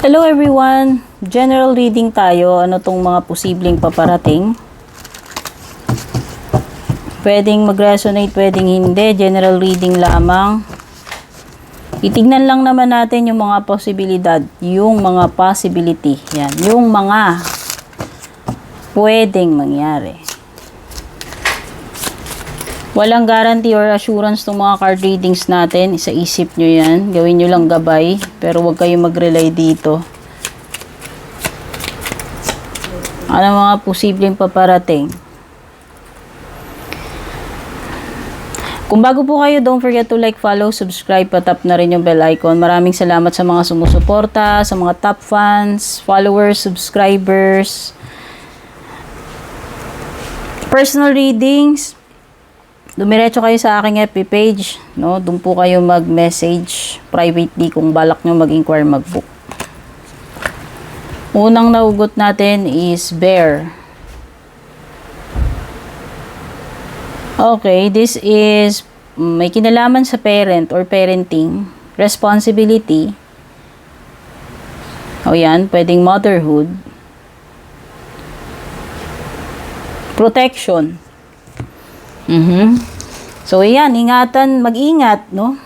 Hello everyone! General reading tayo. Ano tong mga posibleng paparating? Pwedeng mag-resonate, pwedeng hindi. General reading lamang. Itignan lang naman natin yung mga posibilidad, yung mga possibility. Yan, yung mga pwedeng mangyari. Walang guarantee or assurance ng mga card readings natin. Isa isip nyo yan. Gawin nyo lang gabay. Pero huwag kayong mag-rely dito. Ano mga posibleng paparating? Kung bago po kayo, don't forget to like, follow, subscribe, patap na rin yung bell icon. Maraming salamat sa mga sumusuporta, sa mga top fans, followers, subscribers. Personal readings. Dumiretso kayo sa aking FB page, no? Doon po kayo mag-message privately kung balak nyo mag-inquire, mag-book. Unang naugot natin is bear. Okay, this is may kinalaman sa parent or parenting, responsibility. O yan, pwedeng motherhood. Protection. So, ayan, ingatan, mag-ingat, no?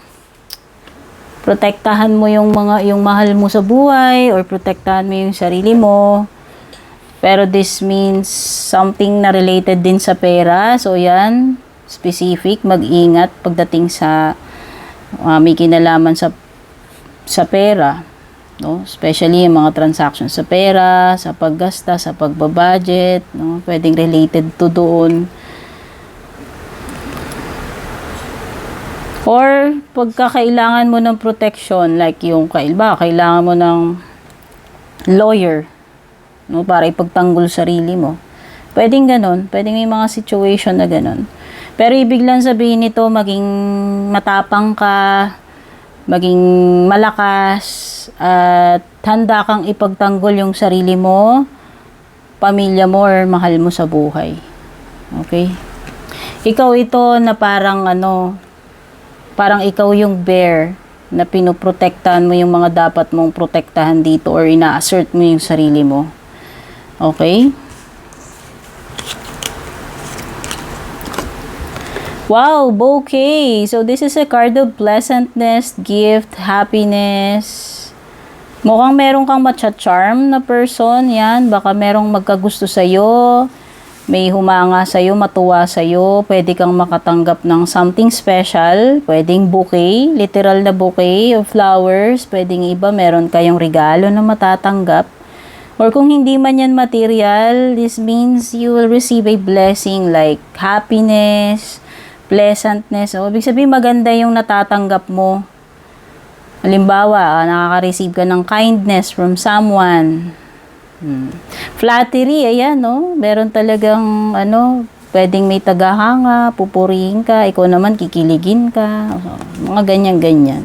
Protektahan mo yung mahal mo sa buhay or protektahan mo yung sarili mo. Pero this means something na related din sa pera. So, ayan, specific, mag-ingat pagdating sa may kinalaman sa pera, no? Especially yung mga transactions sa pera, sa paggasta, sa pagbabudget, no? Pwedeng related to doon. Or, pagkakailangan mo ng protection, like yung kailangan mo ng lawyer, no, para ipagtanggol sarili mo. Pwedeng ganon, pwedeng may mga situation na ganon. Pero ibig lang sabihin nito, maging matapang ka, maging malakas, at handa kang ipagtanggol yung sarili mo, pamilya mo, or mahal mo sa buhay. Okay? Ikaw ito na parang ikaw yung bear na pinoprotektahan mo yung mga dapat mong protektahan dito or ina-assert mo yung sarili mo. Okay? Wow, bouquet! So, this is a card of pleasantness, gift, happiness. Mukhang meron kang matcha-charm na person. Yan, baka merong magkagusto sa'yo. May humanga sa'yo, matuwa sa'yo, pwede kang makatanggap ng something special, pwedeng bouquet, literal na bouquet of flowers, pwedeng iba, meron kayong regalo na matatanggap. Or kung hindi man yan material, this means you will receive a blessing like happiness, pleasantness. O, ibig sabihin maganda yung natatanggap mo. Halimbawa, nakaka-receive ka ng kindness from someone. Flattery, ayan, no? Meron talagang, pwedeng may tagahanga, pupurihin ka, ikaw naman kikiligin ka, mga ganyan-ganyan.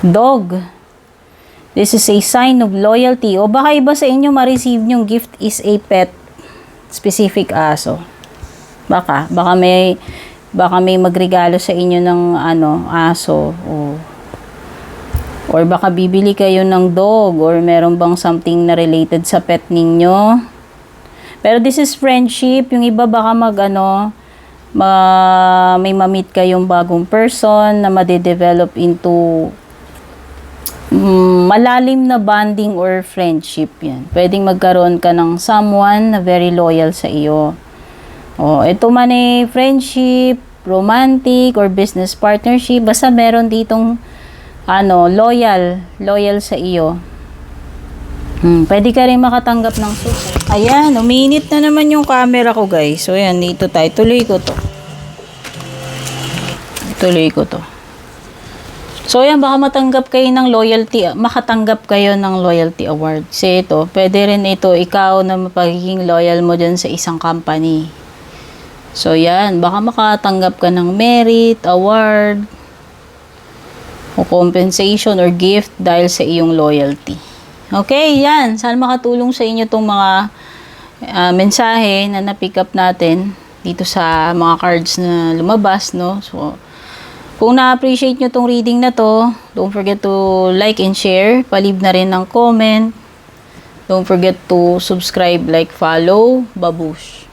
Dog. This is a sign of loyalty. O baka iba sa inyo ma-receive yung gift is a pet, specific aso. Baka may magregalo sa inyo ng aso or baka bibili kayo ng dog or meron bang something na related sa pet ninyo. Pero this is friendship. Yung iba baka may ma-meet kayong bagong person na made-develop into malalim na bonding or friendship. Yan. Pwedeng magkaroon ka ng someone na very loyal sa iyo. Ito man friendship, romantic, or business partnership. Basta meron ditong loyal sa iyo. Pwede ka rin makatanggap ng support. Ayan, uminit na naman yung camera ko, guys. So, ayan, dito tayo. Tuloy ko to. So, ayan, baka makatanggap kayo ng loyalty award. Kasi ito, pwede rin ito, ikaw na mapagiging loyal mo dyan sa isang company. So, ayan, baka makatanggap ka ng merit, award, o compensation or gift dahil sa iyong loyalty. Okay, yan. Sana makatulong sa inyo itong mga mensahe na na-pick up natin dito sa mga cards na lumabas, no? So, Kung na-appreciate nyo tong reading na to, don't forget to like and share. Palib na rin ng comment. Don't forget to subscribe, like, follow. Babush!